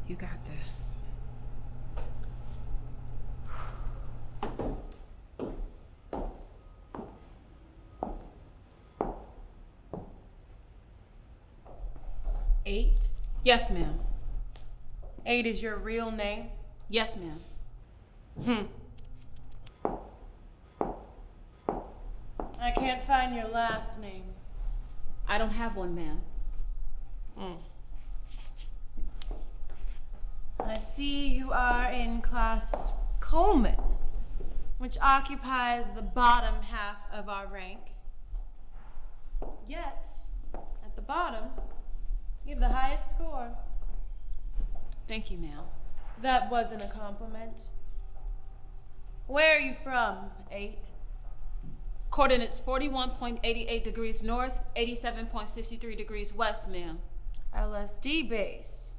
You got this. Eight? Yes, ma'am. 8 is your real name? Yes, ma'am. I can't find your last name. I don't have one, ma'am. I see you are in class Coleman, which occupies the bottom half of our rank. Yet, at the bottom, you have the highest score. Thank you, ma'am. That wasn't a compliment. Where are you from, 8? Coordinates 41.88 degrees north, 87.63 degrees west, ma'am. LSD base.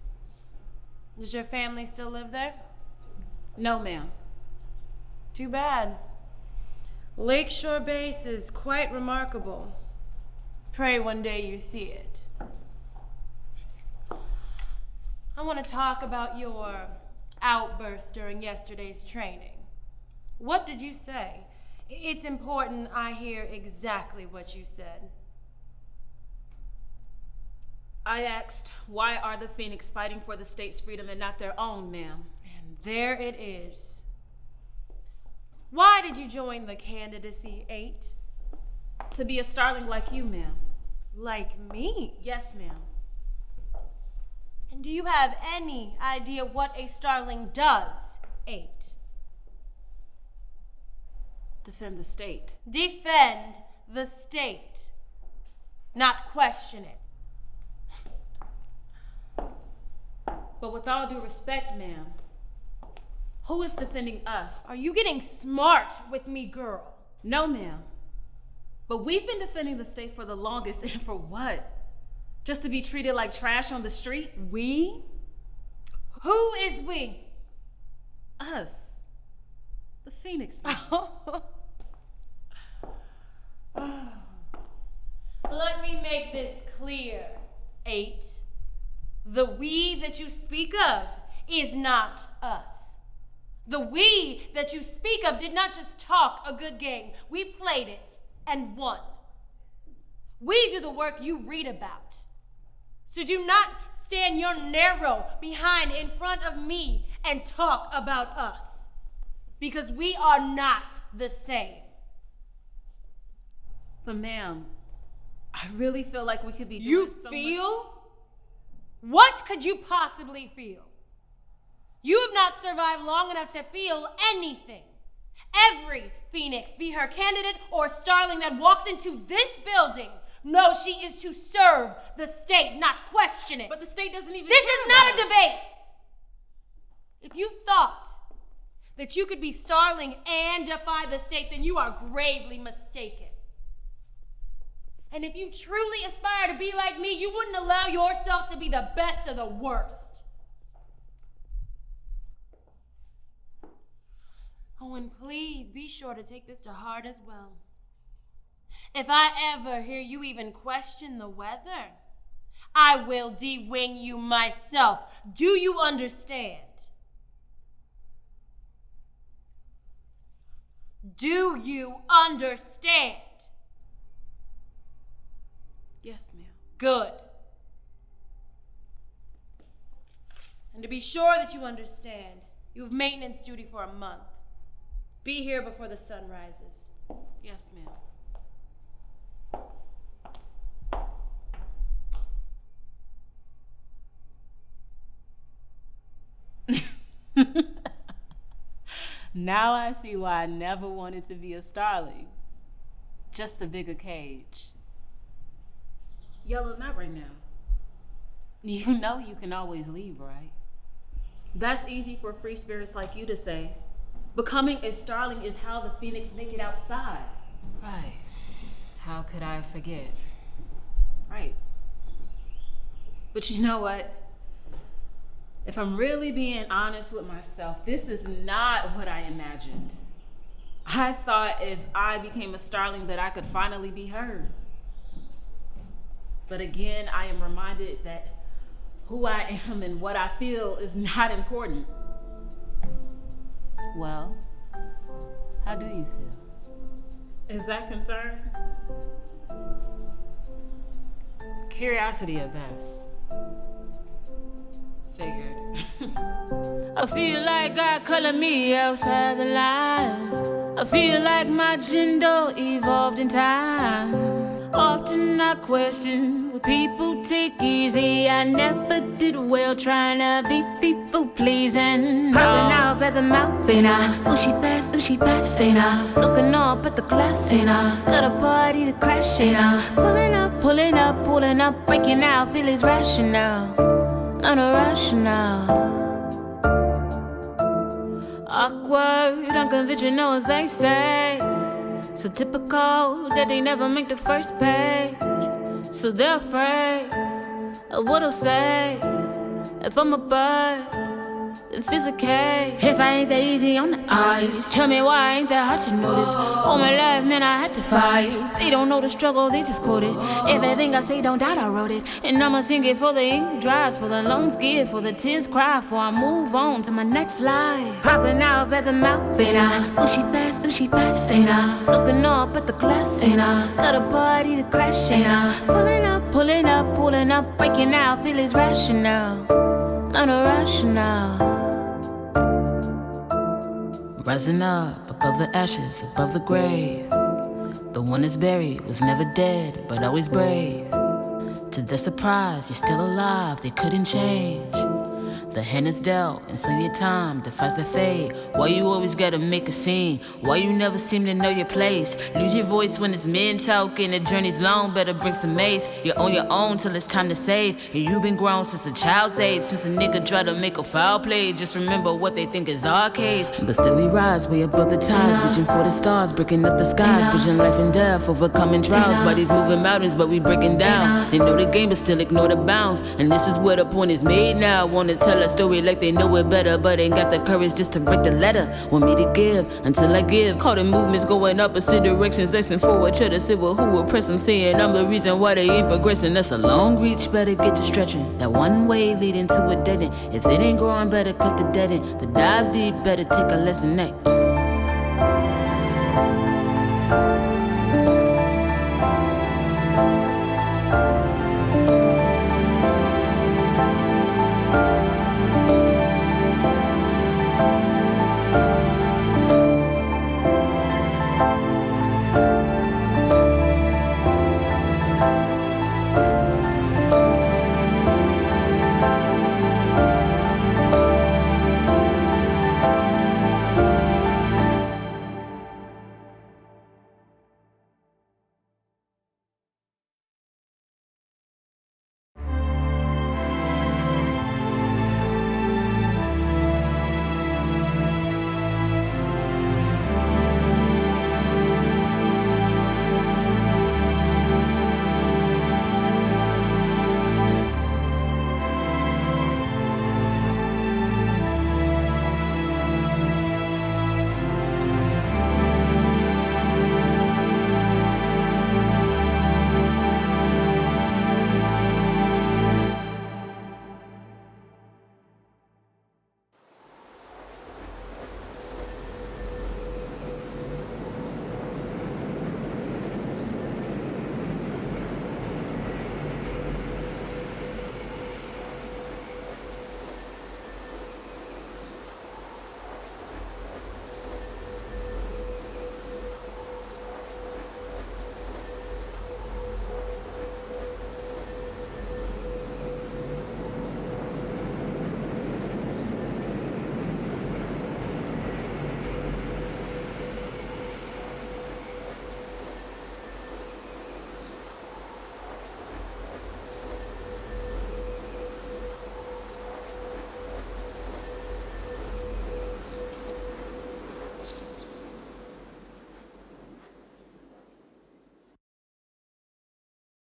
Does your family still live there? No, ma'am. Too bad. Lakeshore base is quite remarkable. Pray one day you see it. I want to talk about your outburst during yesterday's training. What did you say? It's important I hear exactly what you said. I asked, why are the Phoenix fighting for the state's freedom and not their own, ma'am? And there it is. Why did you join the candidacy, 8? To be a starling like you, ma'am. Like me? Yes, ma'am. And do you have any idea what a starling does, 8? Defend the state. Defend the state, not question it. But with all due respect, ma'am, who is defending us? Are you getting smart with me, girl? No, ma'am. But we've been defending the state for the longest, and for what? Just to be treated like trash on the street? We? Who is we? Us. The Phoenix men. Let me make this clear, 8. The we that you speak of is not us. The we that you speak of did not just talk a good game. We played it and won. We do the work you read about. So do not stand your narrow behind in front of me and talk about us. Because we are not the same. But ma'am, I really feel like we could be doing You so feel? much. What could you possibly feel? You have not survived long enough to feel anything. Every Phoenix, be her candidate or starling that walks into this building, knows she is to serve the state, not question it. But the state doesn't even This care is not about a us. debate. If you thought that you could be starling and defy the state, then you are gravely mistaken. And if you truly aspire to be like me, you wouldn't allow yourself to be the best of the worst. Oh, and please be sure to take this to heart as well. If I ever hear you even question the weather, I will de-wing you myself. Do you understand? Do you understand? Yes, ma'am. Good. And to be sure that you understand, you have maintenance duty for a month. Be here before the sun rises. Yes, ma'am. Now I see why I never wanted to be a starling. Just a bigger cage. Yella, not right now. You know you can always leave, right? That's easy for free spirits like you to say. Becoming a starling is how the Phoenix make it outside. Right. How could I forget? Right. But you know what? If I'm really being honest with myself, this is not what I imagined. I thought if I became a starling that I could finally be heard. But again, I am reminded that who I am and what I feel is not important. Well, how do you feel? Is that concern? Curiosity at best. Figured. I feel like God colored me outside the lines. I feel like my gender evolved in time. Often I question what people take easy. I never did well trying to be people pleasing. Popping out at the mouth, ain't I? Ooh, she fast, ain't I? Looking up at the glass, ain't I? Got a party to crash, ain't I? Pulling up, breaking out, feelings rational, not irrational. Awkward, unconventional as they say. So typical that they never make the first page. So they're afraid of what I'll say. If I'm a bird, then physical. If I ain't that easy on the eyes, tell me why I ain't that hard to notice. All my life, man, I had to fight. They don't know the struggle, they just quote it. Everything I say, don't doubt I wrote it. And I'ma sing it for the ink dries, for the lungs give, for the tears cry, before I move on to my next life. Popping out at the mouth, ain't I? Ooh, she fast, ain't I? Looking up at the glass, ain't I? Got a party to crash, ain't I? Pulling up, breaking out, feelings rational, not irrational. Rising up above the ashes, above the grave. The one that's buried was never dead, but always brave. To their surprise, you're still alive, they couldn't change. The hand is dealt, and so your time defies the fate. Why you always gotta make a scene? Why you never seem to know your place? Lose your voice when it's men talking, the journey's long, better bring some mace. You're on your own till it's time to save. And you've been grown since a child's age, since a nigga tried to make a foul play. Just remember what they think is our case. But still we rise way above the tides, reaching for the stars, breaking up the skies, bridging life and death, overcoming trials. Bodies moving mountains, but we breaking down. They know the game, but still ignore the bounds. And this is where the point is made now. Wanna tell a story like they know it better, but ain't got the courage just to write the letter. Want me to give until I give. Call the movements going opposite directions, racing forward, try to see who will press them, saying I'm the reason why they ain't progressing. That's a long reach, better get to stretching. That one way leading to a dead end. If it ain't growing, better cut the dead end. The dives deep, better take a lesson next.